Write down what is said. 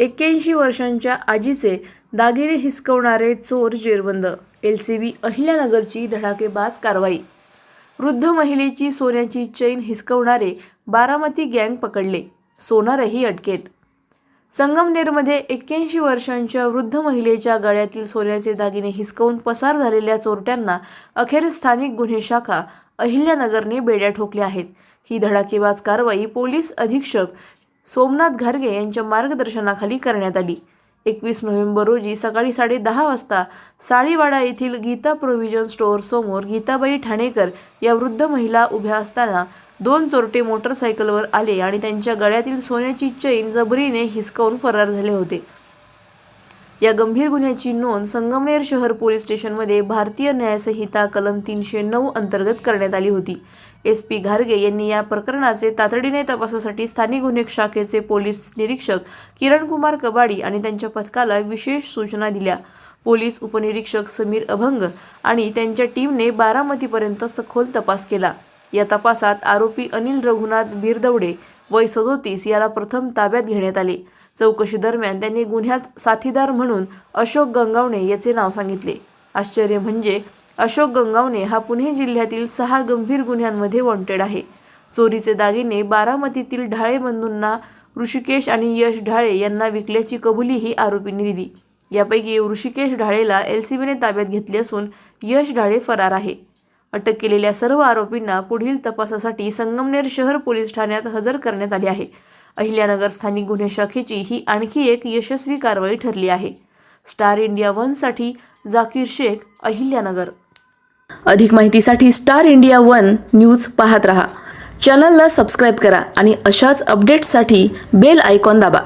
81 वर्षांच्या आजीचे दागिने हिसकवणारे चोर जेरबंद। LCB अहिल्यानगरची धडाकेबाज कारवाई। वृद्ध महिलेची सोन्याची चैन हिसकवणारे बारामती गँग पकडले, सोनारही अटकेत। संगमनेरमध्ये 81 वर्षांच्या वृद्ध महिलेच्या गळ्यातील सोन्याचे दागिने हिसकवून पसार झालेल्या चोरट्यांना अखेर स्थानिक गुन्हे शाखा अहिल्यानगरने बेड्या ठोकल्या आहेत। ही धडाकेबाज कारवाई पोलीस अधीक्षक सोमनाथ घारगे यांच्या मार्गदर्शनाखाली करण्यात आली। 21 नोव्हेंबर रोजी सकाळी 10:30 वाजता साळीवाडा येथील गीता प्रोव्हिजन स्टोअर समोर गीताबाई ठाणेकर या वृद्ध महिला उभ्या असताना दोन चोरटे मोटरसायकलवर आले आणि त्यांच्या गळ्यातील सोन्याची चैन जबरीने हिसकावून फरार झाले होते। या गंभीर गुन्ह्याची नोंद संगमनेर शहर पोलीस स्टेशनमध्ये भारतीय न्याय संहिता कलम 309 अंतर्गत करण्यात आली होती। SP घारगे यांनी या प्रकरणाचे तातडीने तपासासाठी स्थानिक गुन्हे शाखेचे पोलीस निरीक्षक किरणकुमार कबाडी आणि त्यांच्या पथकाला विशेष सूचना दिल्या। पोलीस उपनिरीक्षक समीर अभंग आणि त्यांच्या टीमने बारामतीपर्यंत सखोल तपास केला। या तपासात आरोपी अनिल रघुनाथ बिरदवडे वय 37 याला प्रथम ताब्यात घेण्यात आले। चौकशी दरम्यान त्यांनी गुन्ह्यात साथीदार म्हणून अशोक गंगावणे याचे नाव सांगितले। आश्चर्य म्हणजे अशोक गंगावणे हा पुणे जिल्ह्यातील 6 गंभीर गुन्ह्यांमध्ये वॉन्टेड आहे। चोरीचे दागिने बारामतीतील ढाळे बंधूंना ऋषिकेश आणि यश ढाळे यांना विकल्याची कबुलीही आरोपींनी दिली। यापैकी ऋषिकेश ढाळेला LCBने ताब्यात घेतले असून यश ढाळे फरार आहे। अटक केलेल्या सर्व आरोपींना पुढील तपासासाठी संगमनेर शहर पोलीस ठाण्यात हजर करण्यात आले आहे। अहिल्यानगर स्थानिक गुन्हे शाखेची ही आणखी एक यशस्वी कारवाई ठरली आहे। स्टार इंडिया 1 साठी जाकीर शेख, अहिल्यानगर। अधिक माहितीसाठी स्टार इंडिया 1 न्यूज पाहत रहा। चॅनलला सबस्क्राइब करा आणि अशाच अपडेट्ससाठी बेल आयकॉन दाबा।